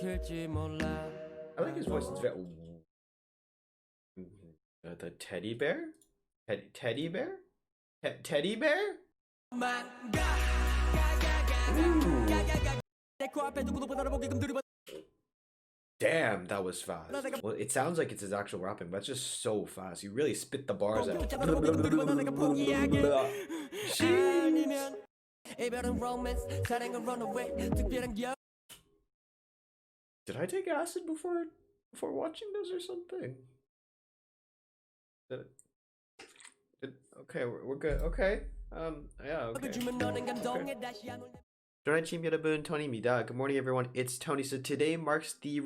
I like his voice. It's very the teddy bear, teddy bear, teddy bear. Ooh. Damn, that was fast. Well, it sounds like it's his actual rapping, but it's just so fast. You really spit the bars out. Did I take acid before watching this or something? Okay, we're good. Okay. Yeah, okay. Good morning, everyone. It's Tony. So today marks the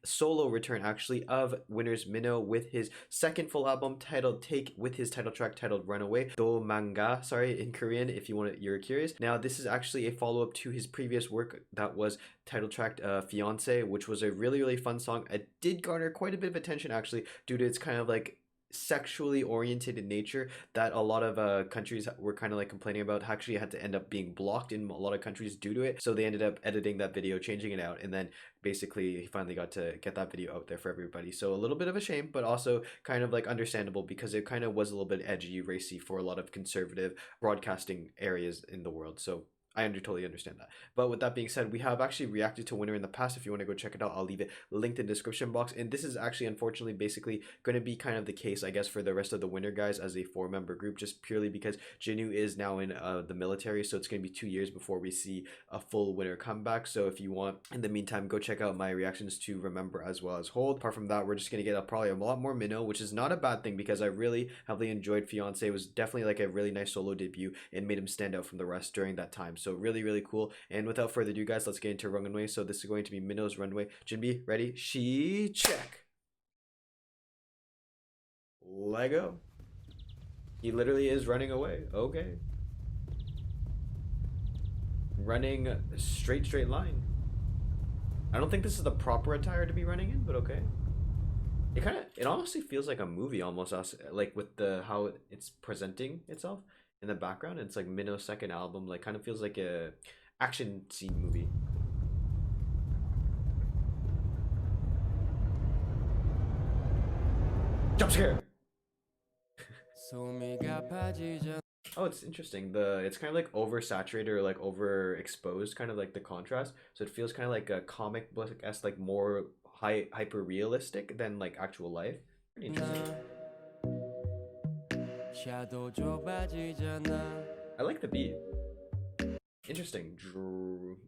solo return actually, of winner's MINO with his second full album titled Take, with his title track titled Runaway. Do manga, sorry, in Korean, if you're curious. Now, this is actually a follow-up to his previous work that was title tracked FIANCÉ, which was a really fun song. It did garner quite a bit of attention actually, due to its kind of like sexually oriented in nature that a lot of countries were kind of like complaining about. Actually had to end up being blocked in a lot of countries due to it, so they ended up editing that video, changing it out, and then basically he finally got to get that video out there for everybody. So a little bit of a shame, but also kind of like understandable, because it kind of was a little bit edgy, racy for a lot of conservative broadcasting areas in the world. So I totally understand that. But with that being said, we have actually reacted to Winner in the past. If you want to go check it out, I'll leave it linked in the description box. And this is actually, unfortunately, basically going to be kind of the case, I guess, for the rest of the Winner guys as a 4-member group, just purely because Jinwoo is now in the military. So it's going to be 2 years before we see a full Winner comeback. So if you want, in the meantime, go check out my reactions to Remember as well as Hold. Apart from that, we're just going to get probably a lot more MINO, which is not a bad thing, because I really heavily enjoyed FIANCÉ. It was definitely like a really nice solo debut and made him stand out from the rest during that time. So really cool. And without further ado, guys, let's get into Runaway. So this is going to be MINO's Runway. Jinbi, ready? She check. Lego. He literally is running away. Okay. Running straight line. I don't think this is the proper attire to be running in, but okay. It honestly feels like a movie almost, like with how it's presenting itself in the background. It's like MINO's second album, like kind of feels like a action scene movie. Jump scare. Oh, it's interesting. It's kind of like oversaturated or like overexposed, kind of like the contrast. So it feels kind of like a comic book-esque, like more hyper realistic than like actual life. Pretty interesting. I like the beat. Interesting.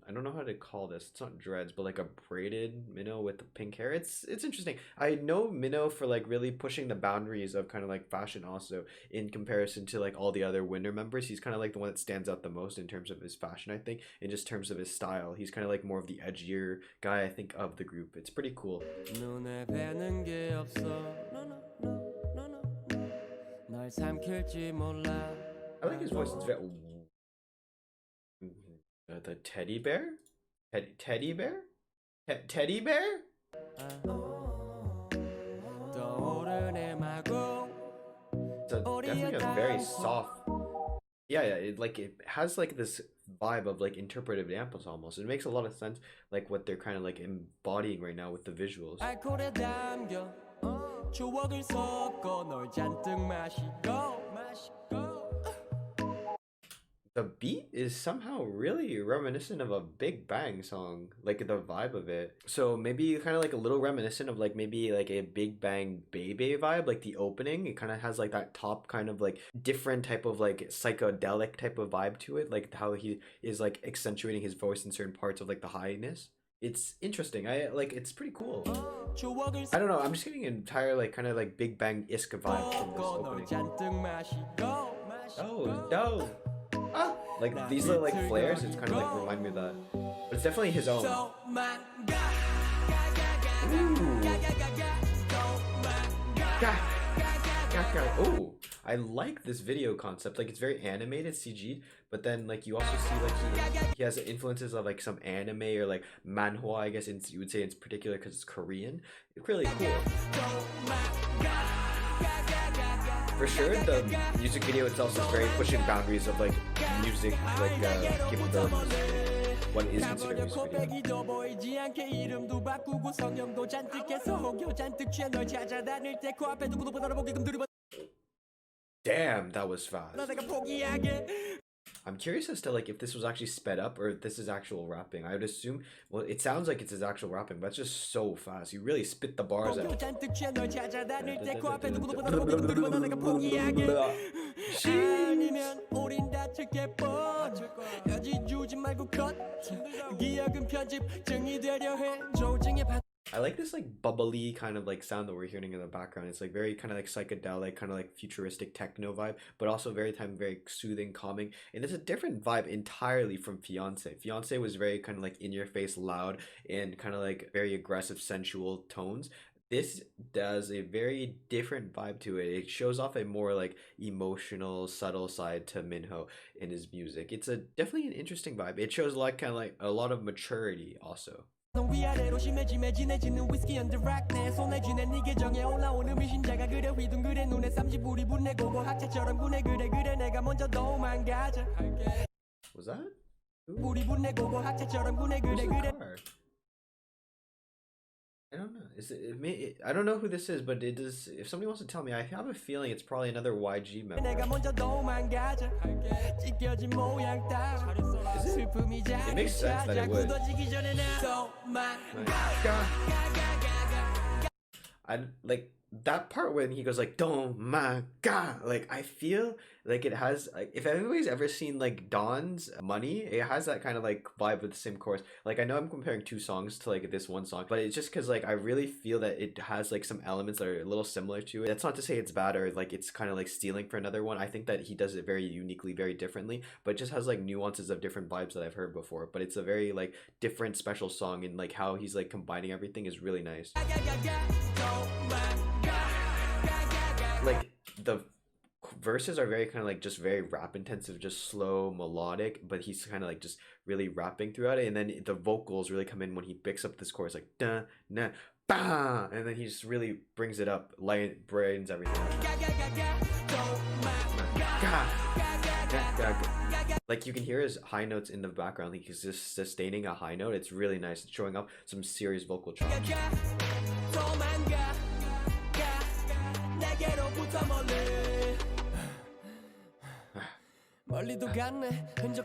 I don't know how to call this. It's not dreads, but like a braided MINO with the pink hair. It's interesting. I know MINO for like really pushing the boundaries of kind of like fashion also, in comparison to like all the other Winner members. He's kind of like the one that stands out the most in terms of his fashion, I think, in just terms of his style. He's kind of like more of the edgier guy, I think, of the group. It's pretty cool. I like his voice. It's very the teddy bear, teddy bear, teddy bear. So definitely a very soft. Yeah, it has like this vibe of like interpretive dance almost. It makes a lot of sense, like what they're kind of like embodying right now with the visuals. The beat is somehow really reminiscent of a Big Bang song, like the vibe of it. So maybe kind of like a little reminiscent of like maybe like a Big Bang Baby vibe, like the opening. It kind of has like that top kind of like different type of like psychedelic type of vibe to it, like how he is like accentuating his voice in certain parts of like the highness. It's interesting. It's pretty cool. I don't know, I'm just getting an entire like kind of like Big Bang-esque vibe from this opening. Oh, dope. Ah, like these little like flares, it's kind of like remind me of that. But it's definitely his own. Oh, I like this video concept. Like it's very animated, CG'd, but then like you also see like he has influences of like some anime or like manhwa, I guess you would say in particular, because it's Korean. It's really cool. For sure, the music video itself is very pushing boundaries of like music, like capabilities. what is considered a music video. 고백이도 보이지 않게 이름도 바꾸고 성형도 잔뜩 해서 혹여 잔뜩 취해 널 찾아다닐 때 코앞에 누구도 못 알아보게끔 두리번 Damn, that was fast. 내가 포기하게 I'm curious as to like if this was actually sped up or if this is actual rapping. I would assume, well, it sounds like it's his actual rapping, but it's just so fast. You really spit the bars out. 잔뜩 취해 널 찾아다닐 때 코앞에 누구도 못 알아보게끔 두리번 내가 포기하게 아니면 우린 다칠 게 뻔 여지 주지 말고 컷 기억은 편집 증이 되려 해 조증의 반 I like this like bubbly kind of like sound that we're hearing in the background. It's like very kind of like psychedelic, kind of like futuristic techno vibe, but also very soothing, calming. And it's a different vibe entirely from Fiancé. Fiancé was very kind of like in your face, loud, and kind of like very aggressive, sensual tones. This does a very different vibe to it. It shows off a more like emotional, subtle side to Minho in his music. It's definitely an interesting vibe. It shows like kind of like a lot of maturity also. 위아래로 심해지매진해지는 위스키 언더락 내 손에 쥐네 네 계정에 올라오는 미신자가 그래 휘둥그레 눈에 쌈지불이 붙네 고고 학자처럼 구네 그래 내가 먼저 도망가자 Was that? 불이 붙네 고고 학자처럼 구네 그래 I don't know. I don't know who this is, but it is. If somebody wants to tell me, I have a feeling it's probably another YG member. 내가 먼저 도망가자 찢겨진 모양 따 It makes sense that it would. I like that part when he goes like "Don't my God," like I feel like it has like if everybody's ever seen like Dawn's Money, it has that kind of like vibe with the same chorus. Like I know I'm comparing two songs to like this one song, but it's just because like I really feel that it has like some elements that are a little similar to it. That's not to say it's bad or like it's kind of like stealing for another one. I think that he does it very uniquely, very differently, but it just has like nuances of different vibes that I've heard before. But it's a very like different, special song, and like how he's like combining everything is really nice. Like the verses are very kind of like just very rap intensive, just slow, melodic, but he's kind of like just really rapping throughout it, and then the vocals really come in when he picks up this chorus like da na ba, and then he just really brings it up, light brightens everything like you can hear his high notes in the background, like he's just sustaining a high note. It's really nice. It's showing up some serious vocal chops.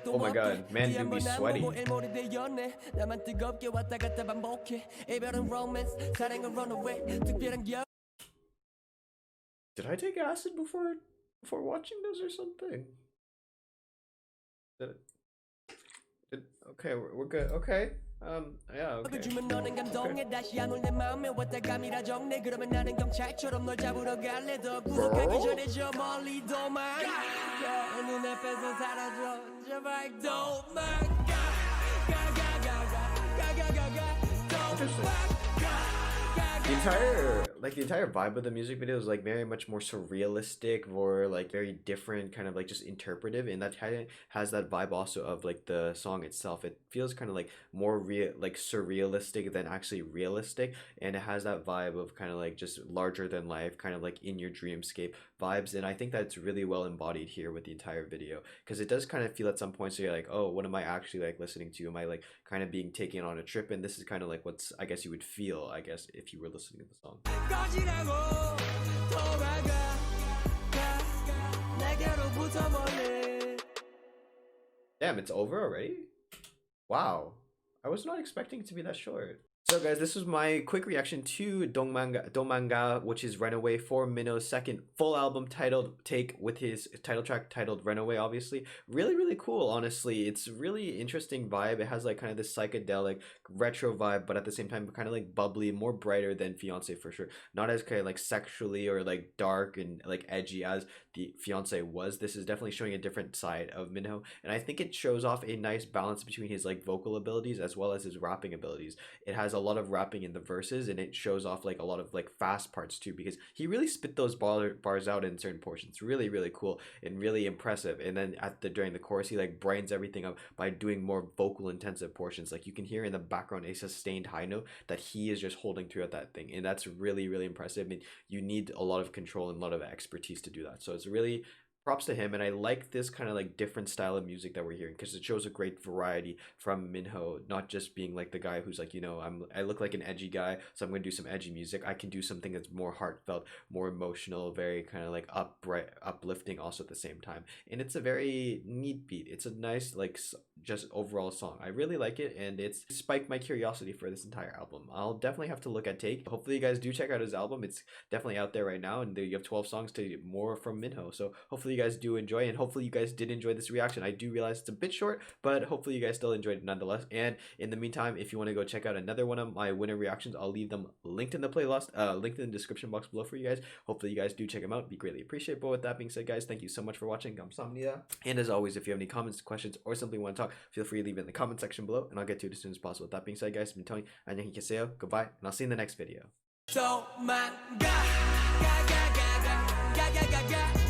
Oh my God, man do be sweaty. Did I take acid before watching this or something? Okay, we're good. Okay. Yeah, okay. The entire vibe of the music video is like very much more surrealistic, or like very different, kind of like just interpretive, and that kind of has that vibe also of like the song itself. It feels kind of like more real, like surrealistic than actually realistic, and it has that vibe of kind of like just larger than life, kind of like in your dreamscape vibes. And I think that's really well embodied here with the entire video, because it does kind of feel at some points so you're like, oh, what am I actually like listening to? Am I like kind of being taken on a trip? And this is kind of like what's, I guess you would feel, I guess, if you were listening to the song. Damn, it's over already? Wow. I was not expecting it to be that short. So guys, this was my quick reaction to Domanga, which is Runaway, for Mino's second full album titled Take, with his title track titled Runaway, obviously. Really cool, honestly. It's really interesting vibe. It has like kind of this psychedelic retro vibe, but at the same time kind of like bubbly, more brighter than Fiancé for sure. Not as kind of like sexually or like dark and like edgy as the Fiancé was. This is definitely showing a different side of Minho, and I think it shows off a nice balance between his like vocal abilities as well as his rapping abilities. It has a lot of rapping in the verses, and it shows off like a lot of like fast parts too, because he really spit those bars out in certain portions. Really cool and really impressive. And then during the chorus, he like brightens everything up by doing more vocal intensive portions. Like you can hear in the background a sustained high note that he is just holding throughout that thing, and that's really impressive. I mean, you need a lot of control and a lot of expertise to do that. So it's really props to him, and I like this kind of like different style of music that we're hearing because it shows a great variety from Minho, not just being like the guy who's like, you know, I look like an edgy guy, so I'm gonna do some edgy music. I can do something that's more heartfelt, more emotional, very kind of like upright, uplifting also at the same time. And it's a very neat beat. It's a nice like just overall song. I really like it, and it's spiked my curiosity for this entire album. I'll definitely have to look at Take. Hopefully you guys do check out his album. It's definitely out there right now, and you have 12 songs to more from Minho. So hopefully you guys do enjoy, and hopefully you guys did enjoy this reaction. I do realize it's a bit short, but hopefully you guys still enjoyed it nonetheless. And in the meantime, if you want to go check out another one of my winner reactions, I'll leave them linked in the playlist, linked in the description box below for you guys. Hopefully you guys do check them out. It'd be greatly appreciated. But with that being said, guys, thank you so much for watching. 감사합니다. And as always, if you have any comments, questions, or simply want to talk, feel free to leave it in the comment section below, and I'll get to it as soon as possible. With that being said, guys, I've been Tony. 안녕히 계세요. Goodbye, and I'll see you in the next video. 도망가 가가가가 가가가가